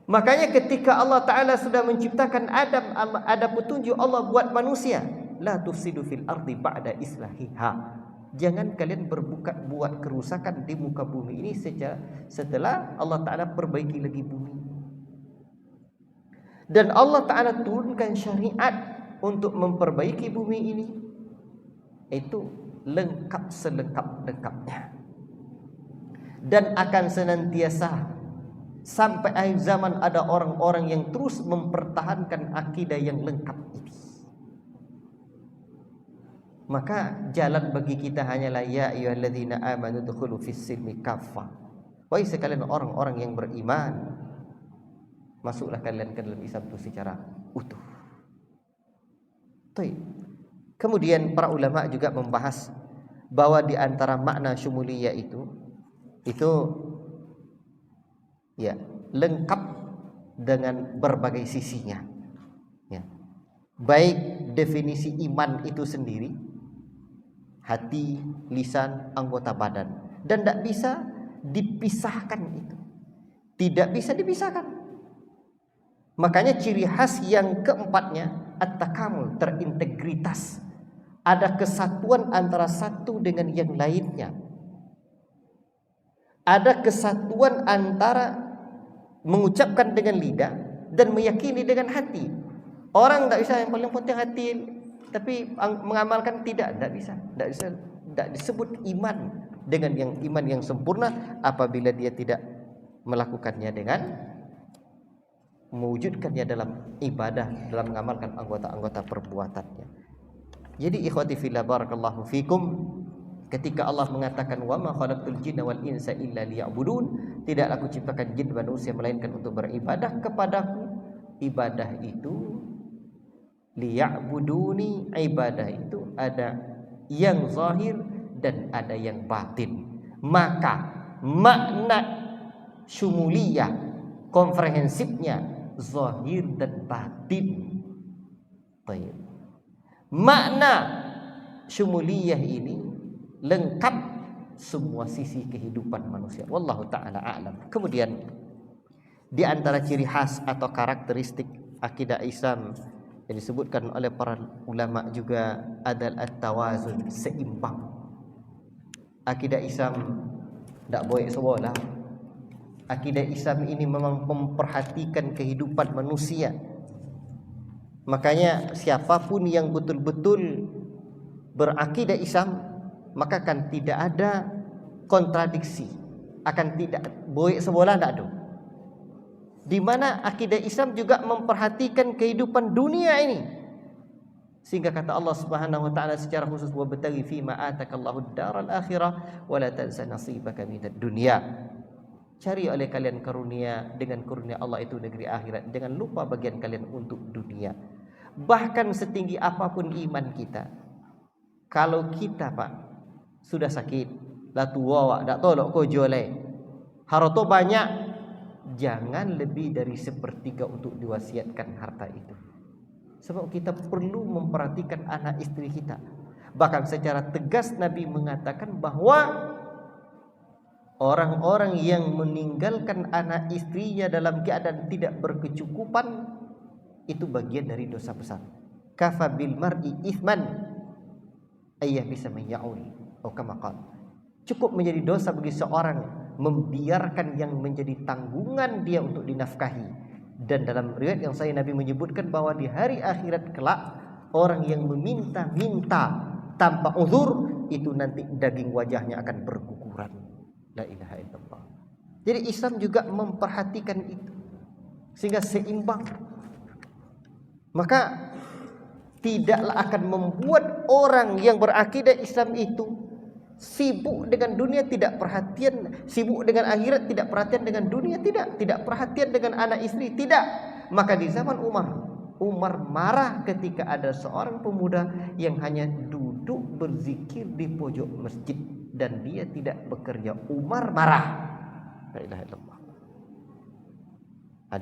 Makanya ketika Allah Ta'ala sudah menciptakan Adam, ada petunjuk Allah buat manusia, la tufsidu fil ardi ba'da islahiha. Jangan kalian buat kerusakan di muka bumi ini setelah Allah Ta'ala perbaiki lagi bumi. Dan Allah Ta'ala turunkan syariat untuk memperbaiki bumi ini. Itu lengkap selengkap-lengkapnya. Dan akan senantiasa sampai akhir zaman ada orang-orang yang terus mempertahankan akidah yang lengkap ini. Maka jalan bagi kita hanyalah ya ayyuhalladzina amanu dukhulu fis-silmi kaffah. Wahai sekalian orang-orang yang beriman, masuklah kalian ke dalam Islam itu secara utuh. Kemudian para ulama juga membahas bahwa di antara makna syumuliyah itu ya lengkap dengan berbagai sisinya. Ya. Baik definisi iman itu sendiri, hati, lisan, anggota badan, dan tidak bisa dipisahkan itu. Tidak bisa dipisahkan. Makanya ciri khas yang keempatnya at-takamul, terintegritas. Ada kesatuan antara satu dengan yang lainnya. Ada kesatuan antara mengucapkan dengan lidah dan meyakini dengan hati. Orang tidak bisa, yang paling penting hati, tapi mengamalkan tidak bisa. Tidak disebut iman dengan yang iman yang sempurna apabila dia tidak melakukannya dengan mewujudkannya dalam ibadah, dalam mengamalkan anggota-anggota perbuatannya. Jadi ikhwati fillah, barakallahu fikum, ketika Allah mengatakan wa ma khalaqtul jinna wal insa illa liya'budun, tidaklah aku ciptakan jin dan manusia melainkan untuk beribadah kepadaku. Ibadah itu liya'buduni, ibadah itu ada yang zahir dan ada yang batin. Maka makna syumuliyah komprehensifnya zahir dan batin. Baik. Makna syumuliyah ini lengkap semua sisi kehidupan manusia. Wallahu ta'ala a'lam. Kemudian di antara ciri khas atau karakteristik akidah Islam yang disebutkan oleh para ulama juga adalah at-tawazun, seimbang. Akidah Islam tak boleh sebelah. Akidah Islam ini memang memperhatikan kehidupan manusia. Makanya siapapun yang betul-betul berakidah Islam, maka kan tidak ada kontradiksi, akan tidak boleh sebelah, tak ada. Di mana akidah Islam juga memperhatikan kehidupan dunia ini. Sehingga kata Allah Subhanahu wa taala secara khusus, wa bataghi fi ma atakallahu ad-daral akhirah wa la tansa nasibaka minad dunya. Cari oleh kalian karunia dengan karunia Allah itu negeri akhirat, jangan lupa bagian kalian untuk dunia. Bahkan setinggi apapun iman kita, kalau kita Pak sudah sakit, la tuwa dak tolok ko jole, harta banyak, jangan lebih dari sepertiga untuk diwasiatkan harta itu. Sebab kita perlu memperhatikan anak istri kita. Bahkan secara tegas Nabi mengatakan bahwa orang-orang yang meninggalkan anak istrinya dalam keadaan tidak berkecukupan, itu bagian dari dosa besar. Kafa bil mar'i ithman ayah bisa menyaul atau kama qala. Cukup menjadi dosa bagi seorang membiarkan yang menjadi tanggungan dia untuk dinafkahi. Dan dalam riwayat yang saya Nabi menyebutkan bahwa di hari akhirat kelak, orang yang meminta-minta tanpa uzur itu nanti daging wajahnya akan berguguran. La ilaha illallah. Jadi Islam juga memperhatikan itu sehingga seimbang. Maka tidaklah akan membuat orang yang berakidah Islam itu sibuk dengan dunia, tidak perhatian, sibuk dengan akhirat, tidak perhatian dengan dunia, tidak perhatian dengan anak istri, tidak. Maka di zaman Umar marah ketika ada seorang pemuda yang hanya duduk berzikir di pojok masjid dan dia tidak bekerja. Umar marah. La ilaha illallah.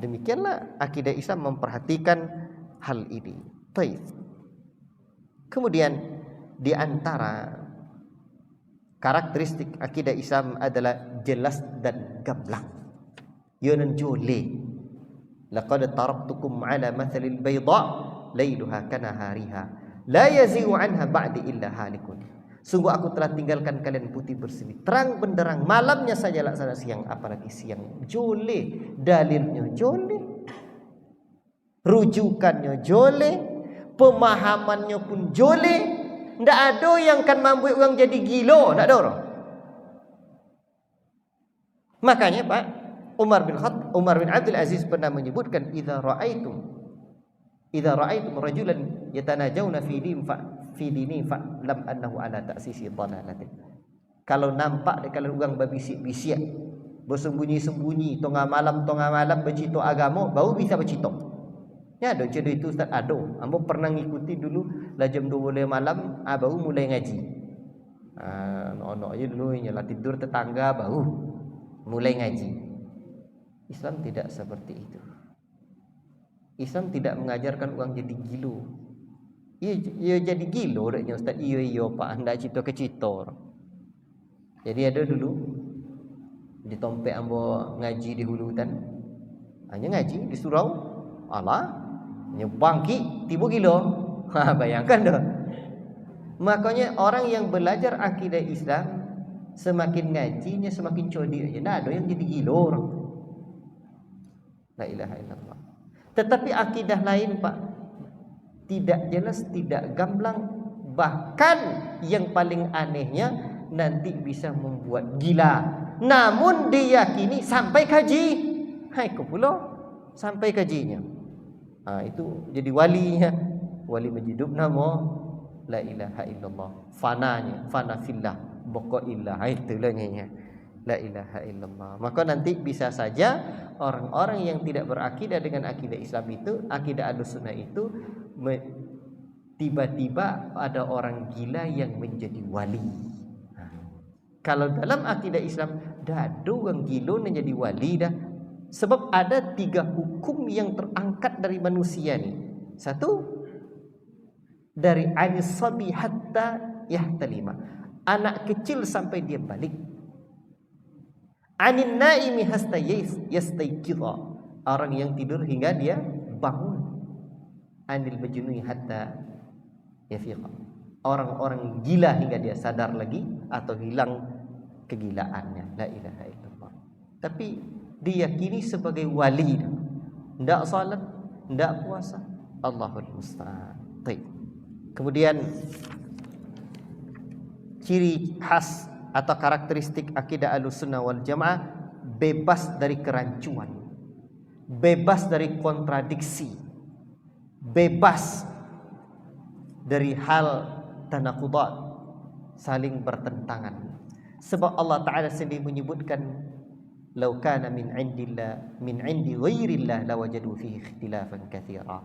Demikianlah akidah Islam memperhatikan hal ini. Baik. Kemudian di antara karakteristik akidah Islam adalah jelas dan gamblang. Yunan jole. Laqad taraktukum ala mathalil bayda lailuha kanahariha la yazighu anha ba'di illa halikun. Sungguh aku telah tinggalkan kalian putih berseri, terang benderang, malamnya saja laksana siang, apalagi siang. Jole, dalilnya jole, rujukannya jole, pemahamannya pun jole. Tidak ada yang akan membuat orang jadi gila, tidak ada orang. Makanya Pak Umar bin Abdul Aziz pernah menyebutkan, idza ra'aitum rajulan yatanajawna fi dini fa lam annahu ala ta'sisi dhalalatin. Kalau nampak dekat orang berbisik-bisik, bersembunyi-sembunyi tengah malam bercerita agama, baru bisa bercerita. Ya, ada cerita itu Ustaz, ada. Ambo pernah ngikuti dulu lah jam 12 malam, baru mulai ngaji. Anak-anak je dulu nyalah tidur tetangga baru mulai ngaji. Islam tidak seperti itu. Islam tidak mengajarkan orang jadi gilo. Ia jadi gilo deknya Ustaz. Iya Pak, hendak cerita ke cerita. Jadi ada dulu di Tompek ambo ngaji di hulu hutan. Hanya ngaji di surau. Allah bangkit tiba gila. Bayangkan dah. Makanya orang yang belajar akidah Islam semakin ngajinya semakin cerdik aja. Tak ada yang jadi gila orang. La ilaha illallah. Tetapi akidah lain Pak, tidak jelas, tidak gamblang, bahkan yang paling anehnya nanti bisa membuat gila. Namun diyakini sampai kaji. Hai kau pula sampai kajinya. Itu jadi walinya, wali menjidup nama la ilaha illallah, fananya, fana fillah, boko illah, itulah nyanyi la ilaha illallah. Maka nanti bisa saja orang-orang yang tidak berakidah dengan akidah Islam itu, akidah Ahlussunnah itu, tiba-tiba ada orang gila yang menjadi wali. Kalau dalam akidah Islam, dah ada orang gila yang jadi wali dah. Sebab ada 3 hukum yang terangkat dari manusia ni. Satu, dari anisabi hatta yahtalima, anak kecil sampai dia balik. Anin naimi hasta yastayqidha, orang yang tidur hingga dia bangun. Anil majnuni hatta yafiqa, orang-orang gila hingga dia sadar lagi atau hilang kegilaannya, la ilaha illallah. Tapi diyakini sebagai wali, ndak salat, ndak puasa, Allahul musta'an. Baik. Kemudian ciri khas atau karakteristik akidah Ahlussunnah wal Jamaah, bebas dari kerancuan, bebas dari kontradiksi, bebas dari hal tanakudat, saling bertentangan. Sebab Allah Ta'ala sendiri menyebutkan, "Lau kana min indi ghairillah lawajadu fihi ikhtilafan katsira."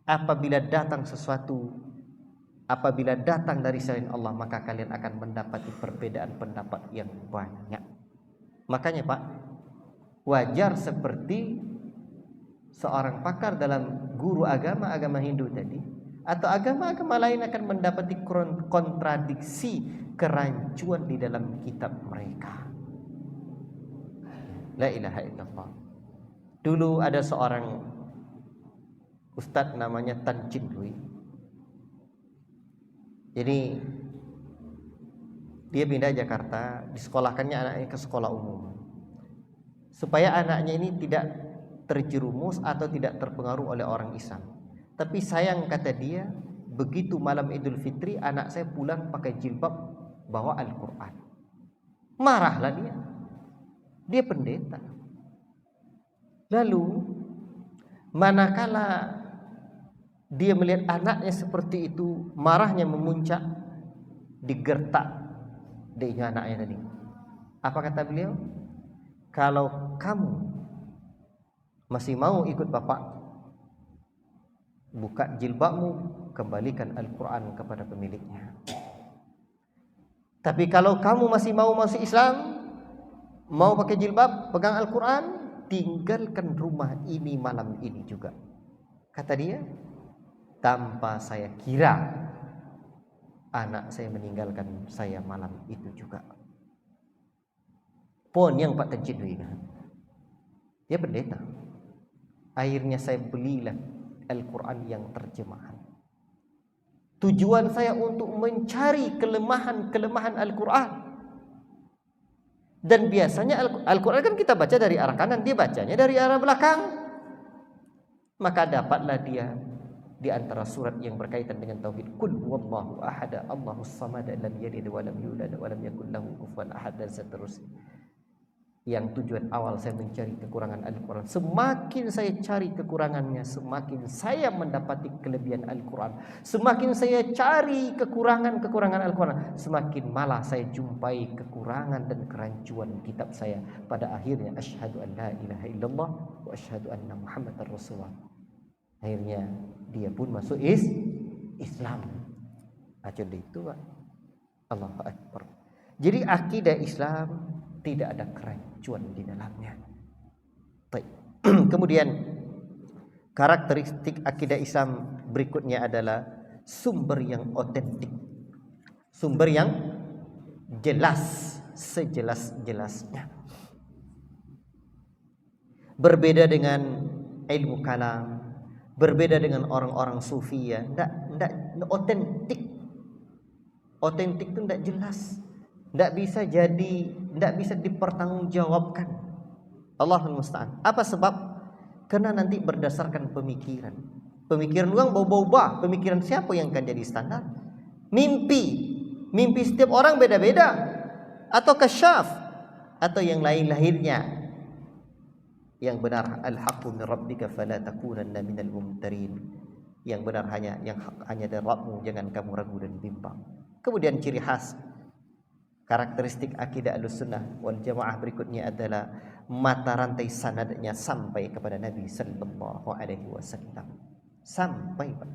Apabila datang dari selain Allah, maka kalian akan mendapati perbedaan pendapat yang banyak. Makanya Pak, wajar seperti seorang pakar dalam guru agama Hindu tadi, atau agama-agama lain akan mendapati kontradiksi, kerancuan di dalam kitab mereka. La ilaha illallah. Dulu ada seorang ustadz namanya Tan Chin Hui. Jadi dia pindah Jakarta, disekolahkannya anaknya ke sekolah umum, supaya anaknya ini tidak terjerumus atau tidak terpengaruh oleh orang Islam. Tapi sayang, kata dia, begitu malam Idul Fitri anak saya pulang pakai jilbab, bawa Al-Quran. Marahlah dia. Dia pendeta. Lalu manakala dia melihat anaknya seperti itu, marahnya memuncak, digertak dia anaknya tadi. Apa kata beliau? Kalau kamu masih mau ikut bapak, buka jilbabmu, kembalikan Al-Quran kepada pemiliknya. Tapi kalau kamu masih mau masuk Islam, mau pakai jilbab, pegang Al-Quran, tinggalkan rumah ini malam ini juga. Kata dia, tanpa saya kira anak saya meninggalkan saya malam itu juga. Pon yang Pak Tan Chin Hui, dia pendeta. Akhirnya saya belilah Al-Quran yang terjemahan. Tujuan saya untuk mencari kelemahan Al-Quran. Dan biasanya Al-Quran kan kita baca dari arah kanan, dia bacanya dari arah belakang. Maka dapatlah dia di antara surat yang berkaitan dengan tauhid, Qul huwallahu ahad, Allahus samad, lam yalid wa lam yulad wa lam yakul lahu kufuwan ahad, dan seterusnya. Yang tujuan awal saya mencari kekurangan Al-Quran. Semakin saya cari kekurangannya, semakin saya mendapati kelebihan Al-Quran. Semakin saya cari kekurangan Al-Quran, semakin malah saya jumpai kekurangan dan kerancuan kitab saya. Pada akhirnya asyhadu an la ilaha illallah wa asyhadu anna Muhammadar Rasulullah. Akhirnya dia pun masuk Islam. Jadi itu Pak. Allahu Akbar. Jadi akidah Islam tidak ada kerancuan di dalamnya. Baik. Kemudian karakteristik akidah Islam berikutnya adalah sumber yang otentik, sumber yang jelas, sejelas-jelasnya. Berbeda dengan ilmu kalam, berbeda dengan orang-orang sufi ya, enggak otentik. Otentik itu enggak jelas. Tidak bisa dipertanggungjawabkan. Allahul musta'an. Apa sebab? Karena nanti berdasarkan pemikiran. Pemikiran orang berubah-ubah. Pemikiran siapa yang akan jadi standar? Mimpi setiap orang beda-beda. Atau kasyaf, atau yang lain-lainnya. Yang benar, al-haqqu min rabbika fala takunanna minal mumtarin. Yang benar hanya dari Rabbmu, jangan kamu ragu dan bimbang. Kemudian ciri khas karakteristik akidah Ahlussunnah wal Jamaah berikutnya adalah mata rantai sanadnya sampai kepada Nabi sallallahu alaihi wasallam. Sampai Pak.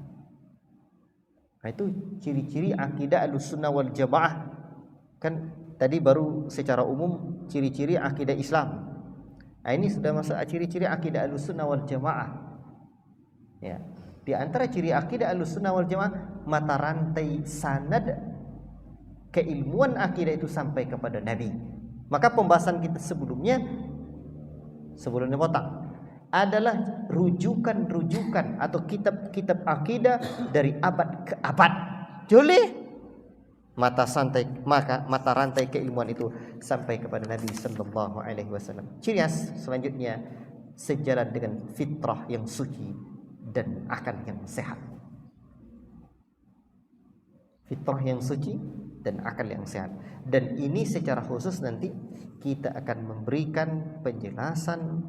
Nah, itu ciri-ciri akidah Ahlussunnah wal Jamaah. Kan tadi baru secara umum ciri-ciri akidah Islam. Nah, ini sudah masuk ciri-ciri akidah Ahlussunnah wal Jamaah. Ya. Di antara ciri akidah Ahlussunnah wal Jamaah, mata rantai sanad keilmuan akidah itu sampai kepada Nabi. Maka pembahasan kita sebelumnya kotak adalah rujukan-rujukan atau kitab-kitab akidah dari abad ke abad. Joleh mata rantai keilmuan itu sampai kepada Nabi sallallahu alaihi wasallam. Ciri khas selanjutnya sejalan dengan fitrah yang suci dan akal yang sehat. Fitrah yang suci dan akal yang sehat. Dan ini secara khusus nanti kita akan memberikan penjelasan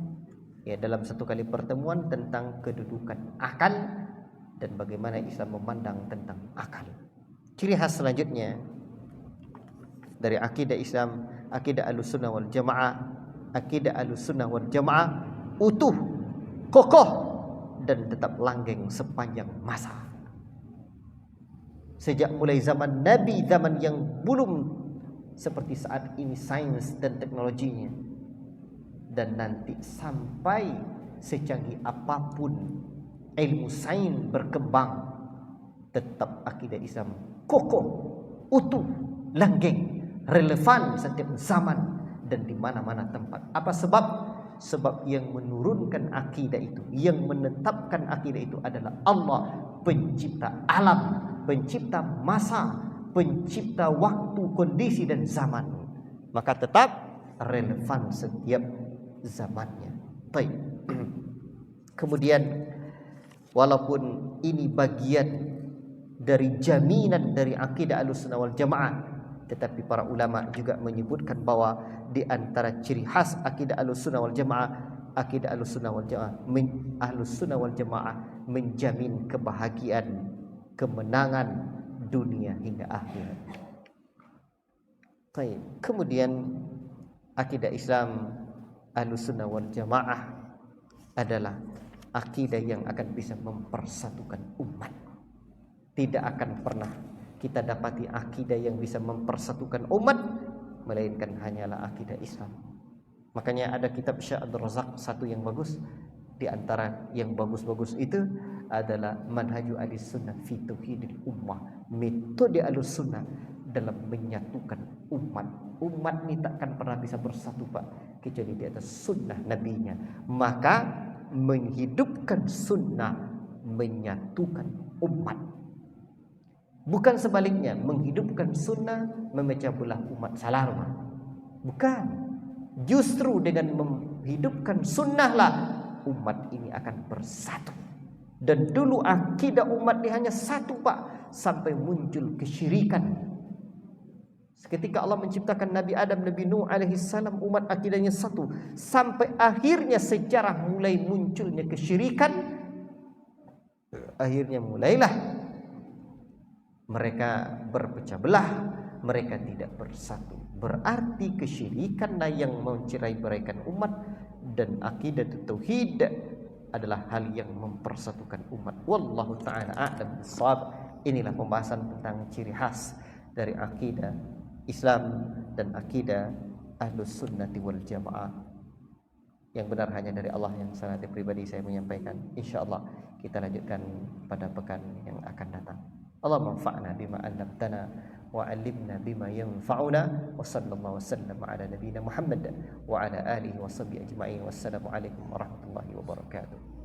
ya dalam satu kali pertemuan tentang kedudukan akal dan bagaimana Islam memandang tentang akal. Ciri khas selanjutnya dari akidah Islam, akidah Ahlussunnah wal Jamaah, akidah Ahlussunnah wal Jamaah utuh, kokoh dan tetap langgeng sepanjang masa. Sejak mulai zaman Nabi, zaman yang belum seperti saat ini sains dan teknologinya, dan nanti sampai secanggih apapun ilmu sains berkembang, tetap akidah Islam kokoh, utuh, langgeng, relevan setiap zaman dan di mana-mana tempat. Apa sebab? Sebab yang menurunkan akidah itu, yang menetapkan akidah itu adalah Allah, pencipta alam, pencipta masa, pencipta waktu, kondisi dan zaman. Maka tetap relevan setiap zamannya. Baik. Kemudian walaupun ini bagian dari jaminan dari akidah Ahlussunnah wal Jamaah, tetapi para ulama juga menyebutkan bahwa di antara ciri khas akidah Ahlussunnah wal Jamaah, akidah Ahlussunnah wal Jamaah, Ahlussunnah wal Jamaah menjamin kebahagiaan, kemenangan dunia hingga akhirat. Baik. Kemudian akidah Islam Ahlussunnah wal Jamaah adalah akidah yang akan bisa mempersatukan umat. Tidak akan pernah kita dapati akidah yang bisa mempersatukan umat melainkan hanyalah akidah Islam. Makanya ada kitab Syekh Abdul Razak satu yang bagus. Di antara yang bagus-bagus itu adalah Manhaju Ahlussunnah fi Tauhidil Ummah, metode Ahlussunnah dalam menyatukan umat. Umat ini takkan pernah bisa bersatu Pak kecuali di atas sunnah nabinya. Maka menghidupkan sunnah menyatukan umat. Bukan sebaliknya, menghidupkan sunnah memecah belah umat salarma. Bukan. Justru dengan menghidupkan sunnahlah umat ini akan bersatu. Dan dulu akidah umat ini hanya satu Pak, sampai muncul kesyirikan. Ketika Allah menciptakan Nabi Adam, Nabi Nuh alaihi salam, umat akidahnya satu. Sampai akhirnya sejarah mulai munculnya kesyirikan. Akhirnya mulailah mereka berpecah belah, mereka tidak bersatu. Berarti kesyirikanlah yang mencerai-beraikan umat, dan akidah tauhid adalah hal yang mempersatukan umat. Wallahu taala a'lam bissawab. Inilah pembahasan tentang ciri khas dari akidah Islam dan akidah Ahlussunnati wal Jamaah. Yang benar hanya dari Allah, yang salah dari pribadi saya menyampaikan. Insyaallah kita lanjutkan pada pekan yang akan datang. Allah manfa'na bima 'allamtana wa 'allimna bima yanfa'una wa sallallahu wasallam ala nabiyyina Muhammad wa ala alihi wa sahbihi ajma'in. Wassalamu alaikum warahmatullahi wabarakatuh.